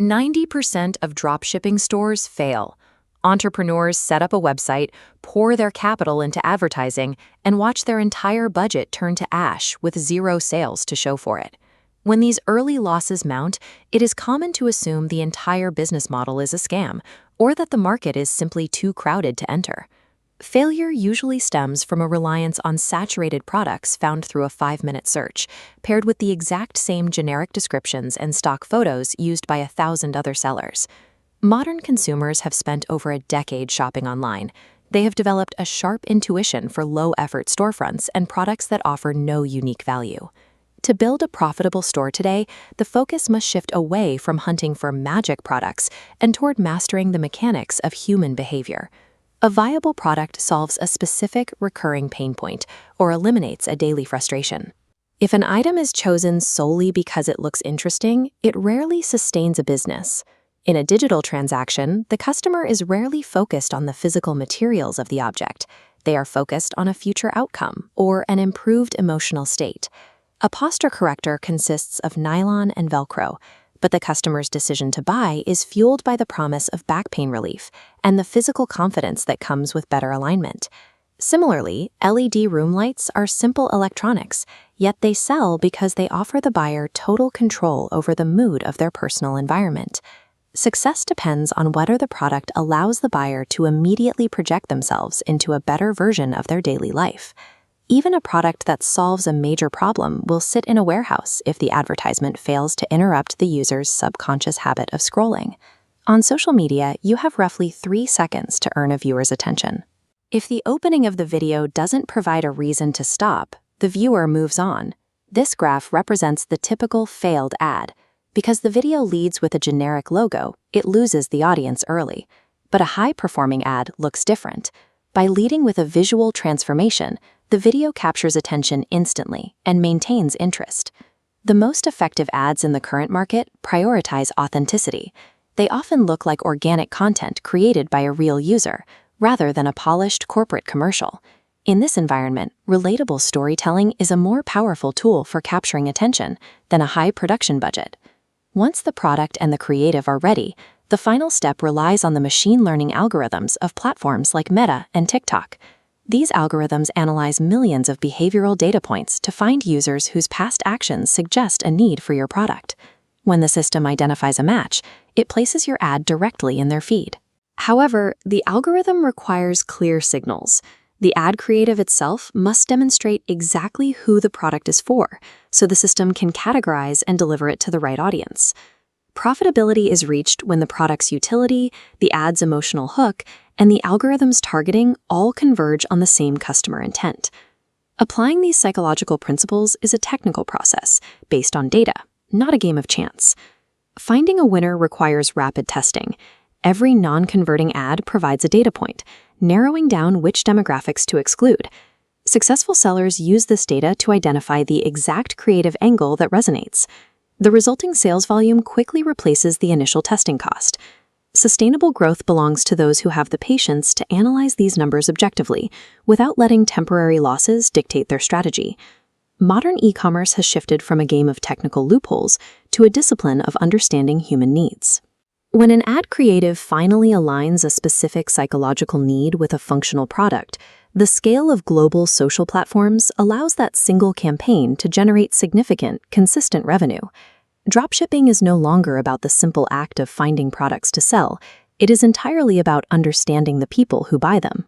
90% of dropshipping stores fail. Entrepreneurs set up a website, pour their capital into advertising, and watch their entire budget turn to ash with zero sales to show for it. When these early losses mount, it is common to assume the entire business model is a scam, or that the market is simply too crowded to enter. Failure usually stems from a reliance on saturated products found through a 5-minute search, paired with the exact same generic descriptions and stock photos used by 1,000 other sellers. Modern consumers have spent over a decade shopping online. They have developed a sharp intuition for low-effort storefronts and products that offer no unique value. To build a profitable store today, the focus must shift away from hunting for magic products and toward mastering the mechanics of human behavior. A viable product solves a specific recurring pain point or eliminates a daily frustration. If an item is chosen solely because it looks interesting, it rarely sustains a business. In a digital transaction, the customer is rarely focused on the physical materials of the object. They are focused on a future outcome or an improved emotional state. A posture corrector consists of nylon and Velcro, but the customer's decision to buy is fueled by the promise of back pain relief and the physical confidence that comes with better alignment. Similarly, LED room lights are simple electronics, yet they sell because they offer the buyer total control over the mood of their personal environment. Success depends on whether the product allows the buyer to immediately project themselves into a better version of their daily life. Even a product that solves a major problem will sit in a warehouse if the advertisement fails to interrupt the user's subconscious habit of scrolling. On social media, you have roughly 3 seconds to earn a viewer's attention. If the opening of the video doesn't provide a reason to stop, the viewer moves on. This graph represents the typical failed ad. Because the video leads with a generic logo, it loses the audience early. But a high-performing ad looks different. By leading with a visual transformation, the video captures attention instantly and maintains interest. The most effective ads in the current market prioritize authenticity. They often look like organic content created by a real user, rather than a polished corporate commercial. In this environment, relatable storytelling is a more powerful tool for capturing attention than a high production budget. Once the product and the creative are ready, the final step relies on the machine learning algorithms of platforms like Meta and TikTok. These algorithms analyze millions of behavioral data points to find users whose past actions suggest a need for your product. When the system identifies a match, it places your ad directly in their feed. However, the algorithm requires clear signals. The ad creative itself must demonstrate exactly who the product is for, so the system can categorize and deliver it to the right audience. Profitability is reached when the product's utility, the ad's emotional hook, and the algorithm's targeting all converge on the same customer intent. Applying these psychological principles is a technical process based on data, not a game of chance. Finding a winner requires rapid testing. Every non-converting ad provides a data point, narrowing down which demographics to exclude. Successful sellers use this data to identify the exact creative angle that resonates. The resulting sales volume quickly replaces the initial testing cost. Sustainable growth belongs to those who have the patience to analyze these numbers objectively, without letting temporary losses dictate their strategy. Modern e-commerce has shifted from a game of technical loopholes to a discipline of understanding human needs. When an ad creative finally aligns a specific psychological need with a functional product, the scale of global social platforms allows that single campaign to generate significant, consistent revenue. Dropshipping is no longer about the simple act of finding products to sell. It is entirely about understanding the people who buy them.